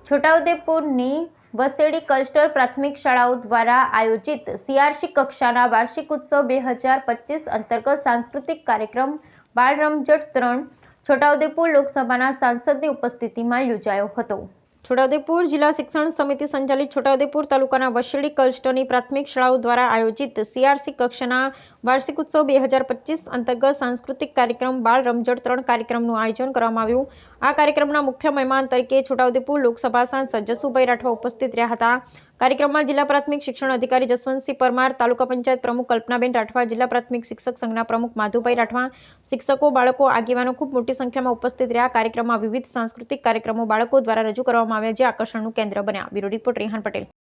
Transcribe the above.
છોટાઉદેપુરની Vasedi cluster પ્રાથમિક શાળાઓ દ્વારા આયોજિત CRC કક્ષાના વાર્ષિક ઉત્સવ 2025 અંતર્ગત સાંસ્કૃતિક કાર્યક્રમ બાળરમઝટ 3 છોટાઉદેપુર લોકસભાના સાંસદની ઉપસ્થિતિમાં યોજાયો હતો. છોટાઉદેપુર જિલ્લા શિક્ષણ સમિતિ સંચાલિત છોટાઉદેપુર તાલુકાના વસેડી ક્લસ્ટરની પ્રાથમિક શાળાઓ દ્વારા આયોજિત CRC કક્ષાના વાર્ષિક ઉત્સવ 2025 અંતર્ગત સાંસ્કૃતિક કાર્યક્રમ બાળરમઝટ 3 કાર્યક્રમનું આયોજન કરવામાં આવ્યું. આ કાર્યક્રમના મુખ્ય મહેમાન તરીકે છોટાઉદેપુર લોકસભા સાંસદ જસુભાઈ રાઠવા ઉપસ્થિત રહ્યા હતા. કાર્યક્રમમાં જિલ્લા પ્રાથમિક શિક્ષણ અધિકારી જસવંતસિંહ પરમાર, તાલુકા પંચાયત પ્રમુખ કલ્પનાબેન રાઠવા, જિલ્લા પ્રાથમિક શિક્ષક સંઘના પ્રમુખ માધુભાઈ રાઠવા, શિક્ષકો, બાળકો, આગેવાનો ખૂબ મોટી સંખ્યામાં ઉપસ્થિત રહ્યા. કાર્યક્રમમાં વિવિધ સાંસ્કૃતિક કાર્યક્રમો બાળકો દ્વારા રજૂ કરવામાં આવ્યા જે આકર્ષણનું કેન્દ્ર બન્યા. Bureau report Rehan Patel.